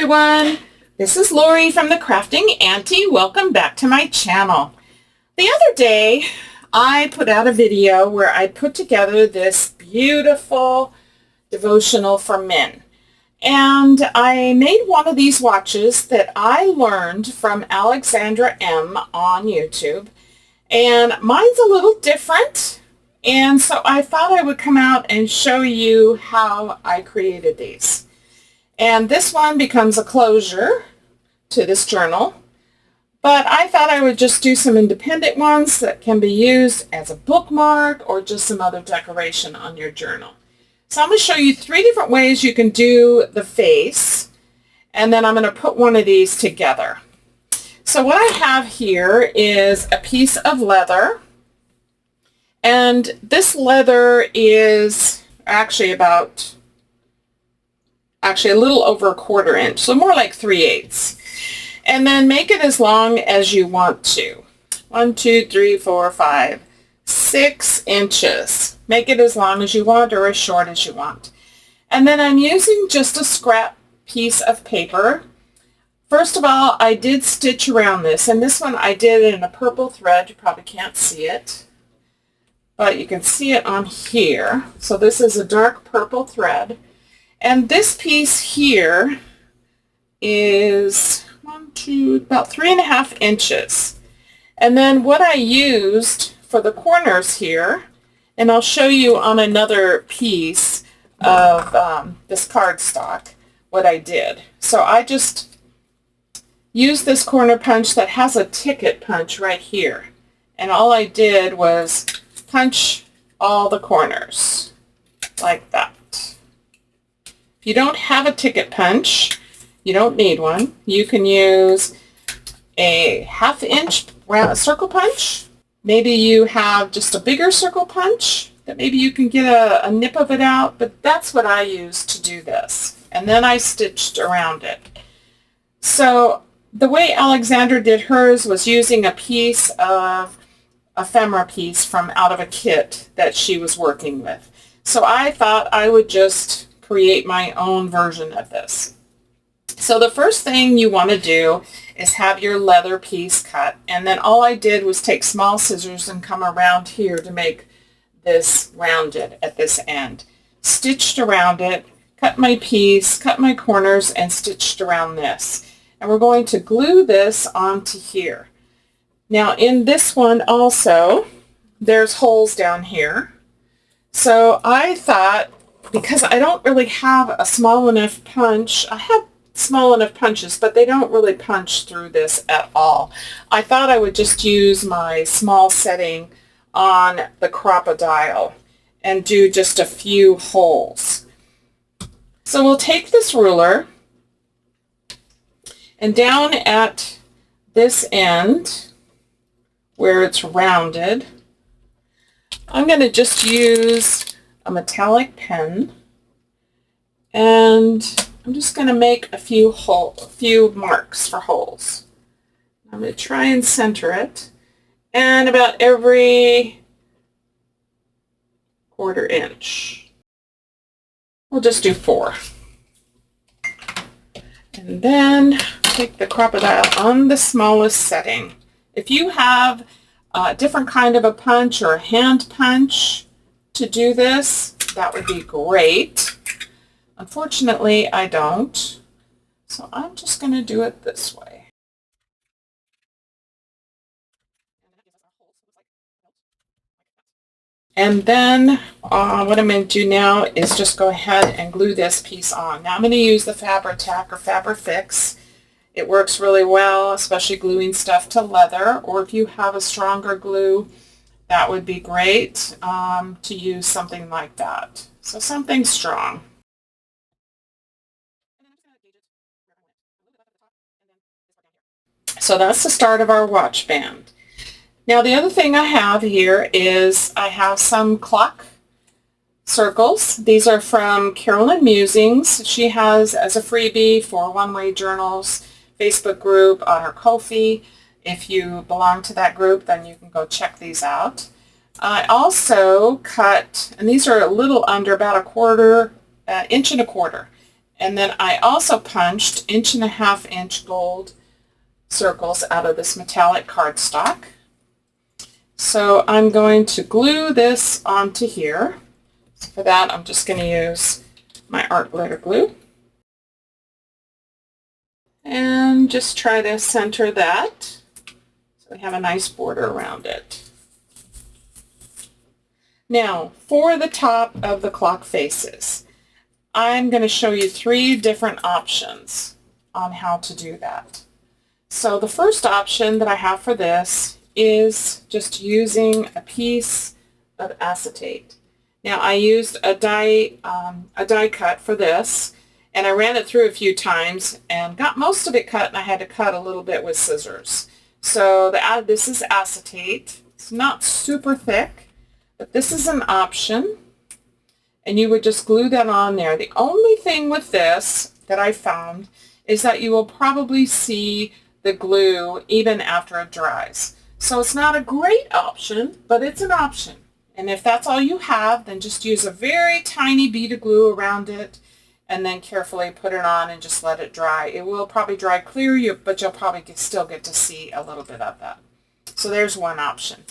everyone, this is Lori from the Crafting Auntie. Welcome back to my channel. The other day I put out a video where I put together this beautiful devotional for men, and I made one of these watches that I learned from Alexandra M on YouTube, and mine's a little different, and so I thought I would come out and show you how I created these. And this one becomes a closure to this journal. But I thought I would just do some independent ones that can be used as a bookmark or just some other decoration on your journal. So I'm going to show you 3 different ways you can do the face. And then I'm going to put one of these together. So what I have here is a piece of leather. And this leather is actually a little over 1/4 inch, so more like 3/8. And then make it as long as you want to. 1, 2, 3, 4, 5, 6 inches. Make it as long as you want or as short as you want. And then I'm using just a scrap piece of paper. First of all, I did stitch around this, and this one I did in a purple thread. You probably can't see it, but you can see it on here. So this is a dark purple thread. And this piece here is about 3.5 inches. And then what I used for the corners here, and I'll show you on another piece of this cardstock what I did. So I just used this corner punch that has a ticket punch right here. And all I did was punch all the corners like that. If you don't have a ticket punch, you don't need one. You can use a 1/2 inch round circle punch. Maybe you have just a bigger circle punch that maybe you can get a nip of it out, but that's what I used to do this. And then I stitched around it. So the way Alexandra did hers was using a piece of ephemera piece from out of a kit that she was working with. So I thought I would just create my own version of this. So the first thing you want to do is have your leather piece cut, and then all I did was take small scissors and come around here to make this rounded at this end. Stitched around it, cut my piece, cut my corners, and stitched around this. And we're going to glue this onto here. Now in this one also, there's holes down here. So I thought, because I don't really have a small enough punch, I have small enough punches, but they don't really punch through this at all. I thought I would just use my small setting on the crocodile and do just a few holes. So we'll take this ruler, and down at this end where it's rounded, I'm going to just use a metallic pen, and I'm just going to make a few marks for holes. I'm going to try and center it, and about every 1/4 inch. We'll just do 4. And then take the crocodile on the smallest setting. If you have a different kind of a punch or a hand punch to do this, that would be great. Unfortunately, I don't. So I'm just going to do it this way. And then what I'm going to do now is just go ahead and glue this piece on. Now I'm going to use the Fabri-Tac or Fabri-Fix. It works really well, especially gluing stuff to leather, or if you have a stronger glue, that would be great to use something like that. So something strong. So that's the start of our watch band. Now the other thing I have here is I have some clock circles. These are from Carolyn Musings. She has as a freebie for One Way Journals Facebook group on her Ko-fi. If you belong to that group, then you can go check these out. I also cut, and these are a little under about 1/4 inch and 1/4, And then I also punched 1.5-inch gold circles out of this metallic cardstock. So I'm going to glue this onto here. So for that, I'm just going to use my art glitter glue. And just try to center that so we have a nice border around it. Now, for the top of the clock faces, I'm going to show you 3 different options on how to do that. So the first option that I have for this is just using a piece of acetate. Now I used a die cut for this, and I ran it through a few times and got most of it cut, and I had to cut a little bit with scissors. So this is acetate. It's not super thick, but this is an option, and you would just glue that on there. The only thing with this that I found is that you will probably see the glue even after it dries. So it's not a great option, but it's an option. And if that's all you have, then just use a very tiny bead of glue around it and then carefully put it on and just let it dry. It will probably dry clear, but you'll probably still get to see a little bit of that. So there's one option.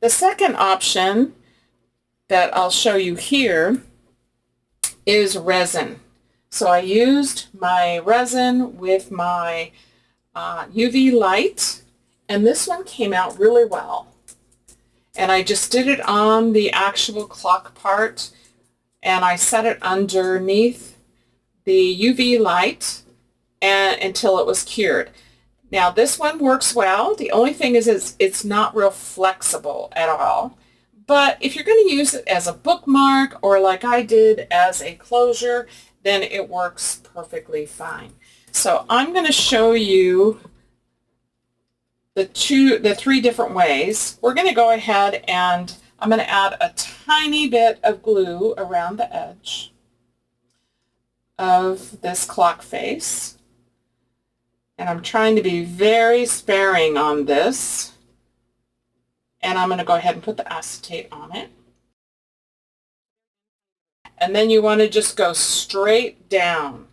The second option that I'll show you here is resin. So I used my resin with my UV light, and this one came out really well. And I just did it on the actual clock part, and I set it underneath the UV light until it was cured. Now this one works well. The only thing is it's not real flexible at all. But if you're going to use it as a bookmark or like I did as a closure, then it works perfectly fine. So I'm going to show you the 3 different ways. We're going to go ahead and I'm going to add a tiny bit of glue around the edge of this clock face. And I'm trying to be very sparing on this. And I'm going to go ahead and put the acetate on it. And then you want to just go straight down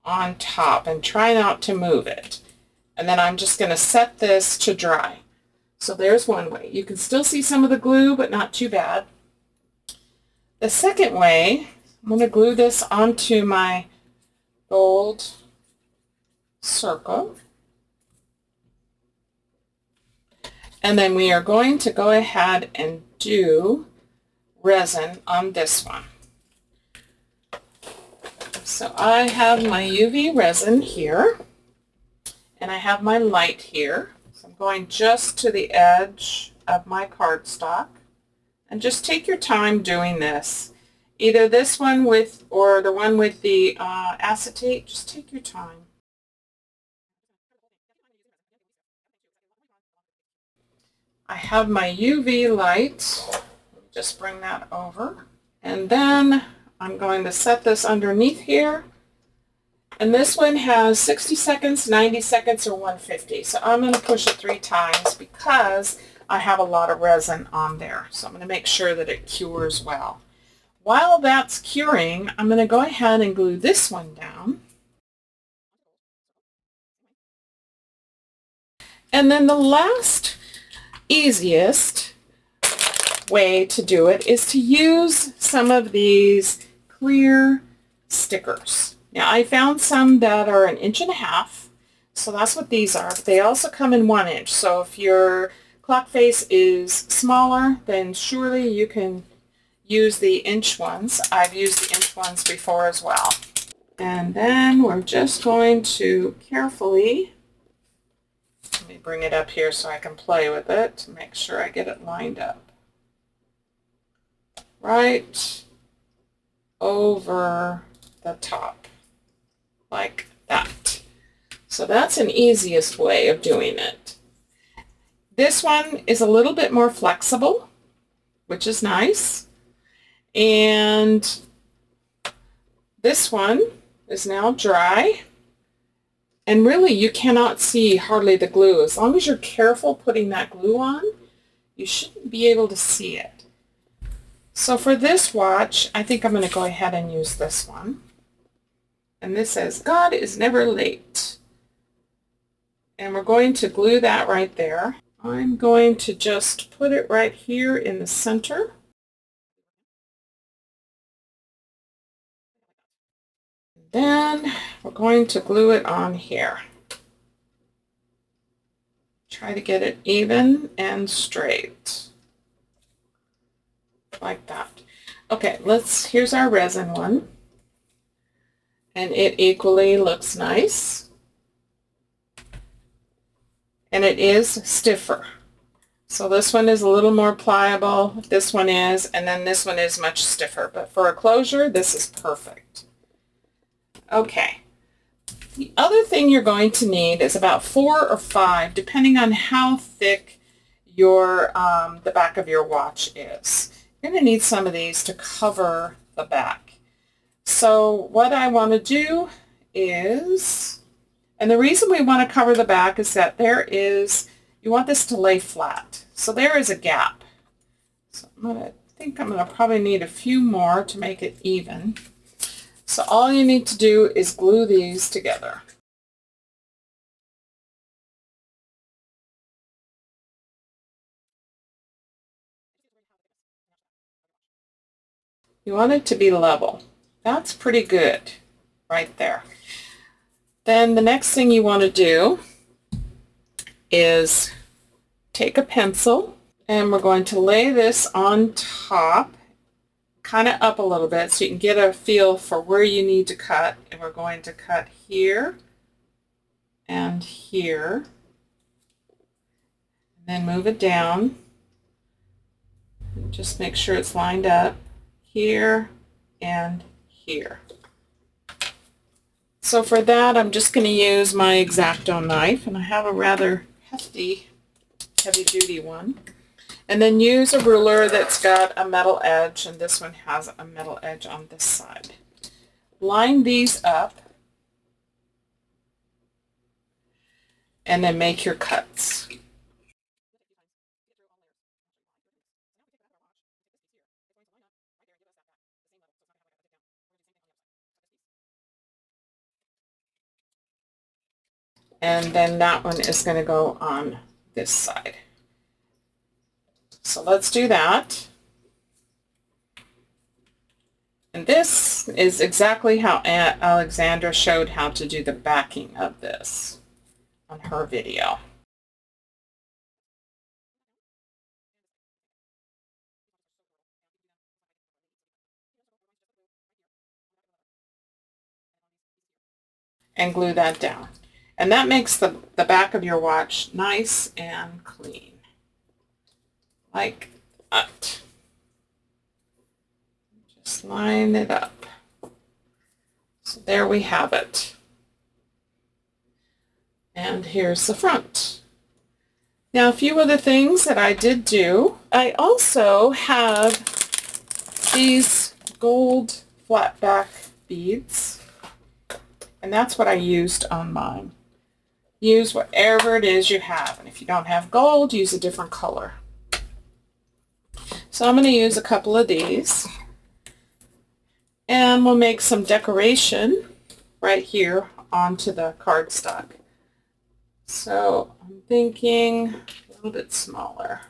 on top and try not to move it. And then I'm just going to set this to dry. So there's one way. You can still see some of the glue, but not too bad. The second way, I'm going to glue this onto my gold circle. And then we are going to go ahead and do resin on this one. So I have my UV resin here, and I have my light here. So I'm going just to the edge of my cardstock. And just take your time doing this. Either this one with, or the one with the acetate, just take your time. I have my UV light. Just bring that over. And then I'm going to set this underneath here. And this one has 60 seconds, 90 seconds, or 150. So I'm going to push it 3 times because I have a lot of resin on there. So I'm going to make sure that it cures well. While that's curing, I'm going to go ahead and glue this one down. And then the last easiest way to do it is to use some of these clear stickers. Now I found some that are 1.5 inches, so that's what these are. They also come in 1 inch, so if your clock face is smaller, then surely you can use the inch ones. I've used the inch ones before as well. And then we're just going to carefully, let me bring it up here so I can play with it to make sure I get it lined up. Right over the top, like that. So that's an easiest way of doing it. This one is a little bit more flexible, which is nice. And this one is now dry. And really, you cannot see hardly the glue. As long as you're careful putting that glue on, you shouldn't be able to see it. So for this watch, I think I'm going to go ahead and use this one. And this says, God is never late. And we're going to glue that right there. I'm going to just put it right here in the center. Then we're going to glue it on here. Try to get it even and straight. Like that. Okay, here's our resin one. And it equally looks nice. And it is stiffer. So this one is a little more pliable, this one is, and then this one is much stiffer. But for a closure, this is perfect. Okay. The other thing you're going to need is about 4 or 5, depending on how thick your the back of your watch is. You're going to need some of these to cover the back. So what I want to do is, and the reason we want to cover the back is that you want this to lay flat. So there is a gap. So I think I'm going to probably need a few more to make it even. So all you need to do is glue these together. You want it to be level. That's pretty good right there. Then the next thing you want to do is take a pencil, and we're going to lay this on top, kind of up a little bit so you can get a feel for where you need to cut. And we're going to cut here and here, and then move it down and just make sure it's lined up here and here. So for that, I'm just going to use my X-Acto knife, and I have a rather hefty, heavy-duty one. And then use a ruler that's got a metal edge, and this one has a metal edge on this side. Line these up, and then make your cuts. And then that one is going to go on this side. So let's do that. And this is exactly how Alexandra showed how to do the backing of this on her video. And glue that down. And that makes the back of your watch nice and clean. Like that. Just line it up. So there we have it. And here's the front. Now a few other things that I did do. I also have these gold flat back beads. And that's what I used on mine. Use whatever it is you have. And if you don't have gold, use a different color. So I'm going to use a couple of these. And we'll make some decoration right here onto the cardstock. So I'm thinking a little bit smaller.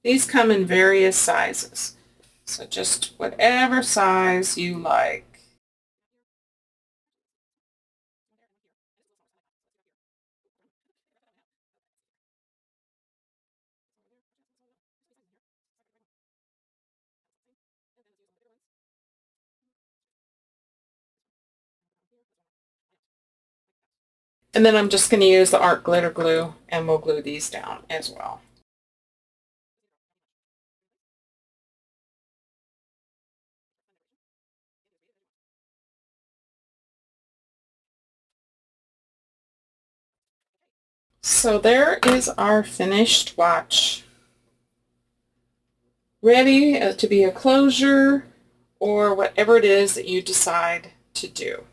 These come in various sizes. So just whatever size you like. And then I'm just going to use the art glitter glue, and we'll glue these down as well. So there is our finished watch. Ready to be a closure or whatever it is that you decide to do.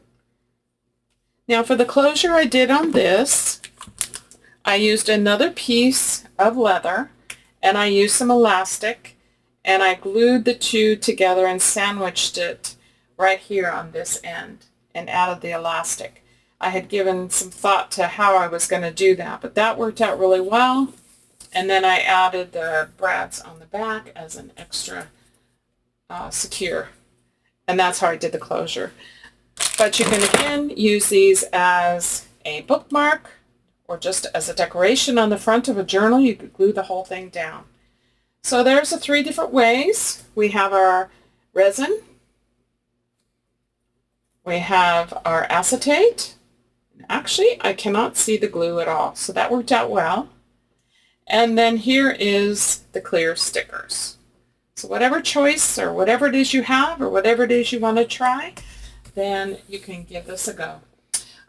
Now for the closure I did on this, I used another piece of leather, and I used some elastic, and I glued the two together and sandwiched it right here on this end and added the elastic. I had given some thought to how I was going to do that, but that worked out really well. And then I added the brads on the back as an extra secure. And that's how I did the closure. But you can, again, use these as a bookmark or just as a decoration on the front of a journal. You could glue the whole thing down. So there's the 3 different ways. We have our resin. We have our acetate. Actually, I cannot see the glue at all, so that worked out well. And then here is the clear stickers. So whatever choice or whatever it is you have or whatever it is you want to try, then you can give this a go.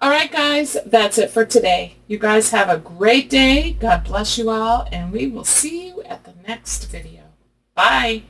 All right, guys, that's it for today. You guys have a great day. God bless you all, and we will see you at the next video. Bye.